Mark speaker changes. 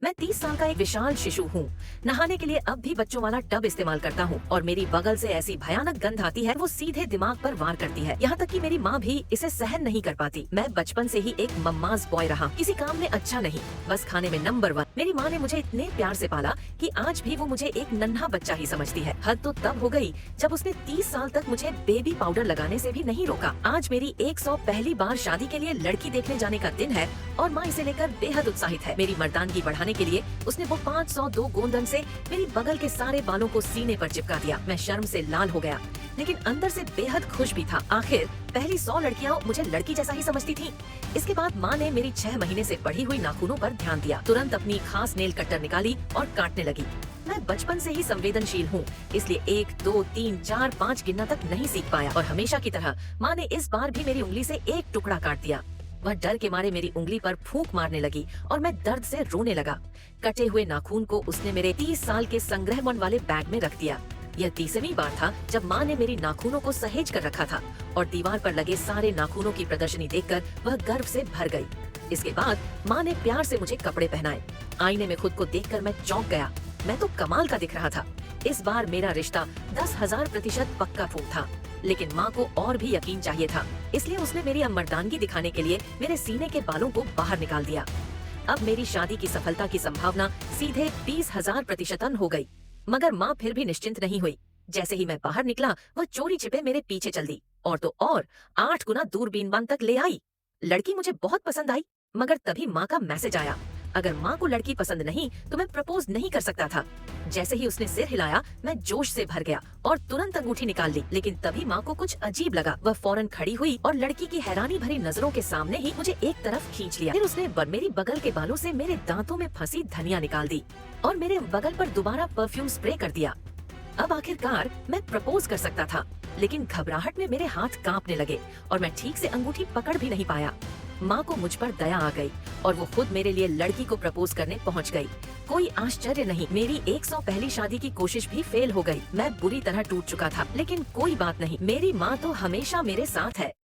Speaker 1: मैं 30 साल का एक विशाल शिशु हूँ। नहाने के लिए अब भी बच्चों वाला टब इस्तेमाल करता हूँ और मेरी बगल से ऐसी भयानक गंध आती है, वो सीधे दिमाग पर वार करती है। यहाँ तक कि मेरी माँ भी इसे सहन नहीं कर पाती। मैं बचपन से ही एक मम्माज बॉय रहा, किसी काम में अच्छा नहीं, बस खाने में नंबर 1। मेरी माँ ने मुझे इतने प्यार से पाला कि आज भी वो मुझे एक नन्हा बच्चा ही समझती है। हद तो तब हो गई जब उसने 30 साल तक मुझे बेबी पाउडर लगाने से भी नहीं रोका। आज मेरी 100 पहली बार शादी के लिए लड़की देखने जाने का दिन है और माँ इसे लेकर बेहद उत्साहित है। मेरी मर्दानगी बढ़ाने के लिए उसने वो 502 गोंदन से मेरी बगल के सारे बालों को सीने पर चिपका दिया। मैं शर्म से लाल हो गया, लेकिन अंदर से बेहद खुश भी था। आखिर पहली 100 लड़कियां मुझे लड़की जैसा ही समझती थीं। इसके बाद माँ ने मेरी 6 महीने से बढ़ी हुई नाखूनों पर ध्यान दिया। तुरंत अपनी खास नेल कटर निकाली और काटने लगी। मैं बचपन से ही संवेदनशील हूँ, इसलिए 1, 2, 3, 4, 5 गिनना तक नहीं सीख पाया और हमेशा की तरह माँ ने इस बार भी मेरी उंगली से एक टुकड़ा काट दिया। वह डर के मारे मेरी उंगली पर फूंक मारने लगी और मैं दर्द से रोने लगा। कटे हुए नाखून को उसने मेरे 30 साल के संग्रहमण वाले बैग में रख दिया। यह 30वीं बार था जब माँ ने मेरी नाखूनों को सहेज कर रखा था और दीवार पर लगे सारे नाखूनों की प्रदर्शनी देखकर वह गर्व से भर गई। इसके बाद माँ ने प्यार से मुझे कपड़े पहनाए। आईने में खुद को देखकर मैं चौंक गया। मैं तो कमाल का दिख रहा था। इस बार मेरा रिश्ता 10,000% पक्का फूक था, लेकिन माँ को और भी यकीन चाहिए था, इसलिए उसने मेरी मर्दानगी दिखाने के लिए मेरे सीने के बालों को बाहर निकाल दिया। अब मेरी शादी की सफलता की संभावना सीधे 20,000% हो गई, मगर माँ फिर भी निश्चिंत नहीं हुई। जैसे ही मैं बाहर निकला, वह चोरी छिपे मेरे पीछे चल दी और तो और 8 गुना दूरबीन बांध तक ले आई। लड़की मुझे बहुत पसंद आई, मगर तभी माँ का मैसेज आया। अगर माँ को लड़की पसंद नहीं तो मैं प्रपोज नहीं कर सकता था। जैसे ही उसने सिर हिलाया, मैं जोश से भर गया और तुरंत अंगूठी निकाल ली, लेकिन तभी माँ को कुछ अजीब लगा। वह फौरन खड़ी हुई और लड़की की हैरानी भरी नजरों के सामने ही मुझे एक तरफ खींच लिया। फिर उसने मेरी बगल के बालों से मेरे दांतों में फंसी धनिया निकाल दी और मेरे बगल पर दोबारा परफ्यूम स्प्रे कर दिया। अब आखिरकार मैं प्रपोज कर सकता था, लेकिन घबराहट में मेरे हाथ कांपने लगे और मैं ठीक से अंगूठी पकड़ भी नहीं पाया। माँ को मुझ पर दया आ गई और वो खुद मेरे लिए लड़की को प्रपोज करने पहुँच गई। कोई आश्चर्य नहीं, मेरी 100 पहली शादी की कोशिश भी फेल हो गई। मैं बुरी तरह टूट चुका था, लेकिन कोई बात नहीं, मेरी माँ तो हमेशा मेरे साथ है।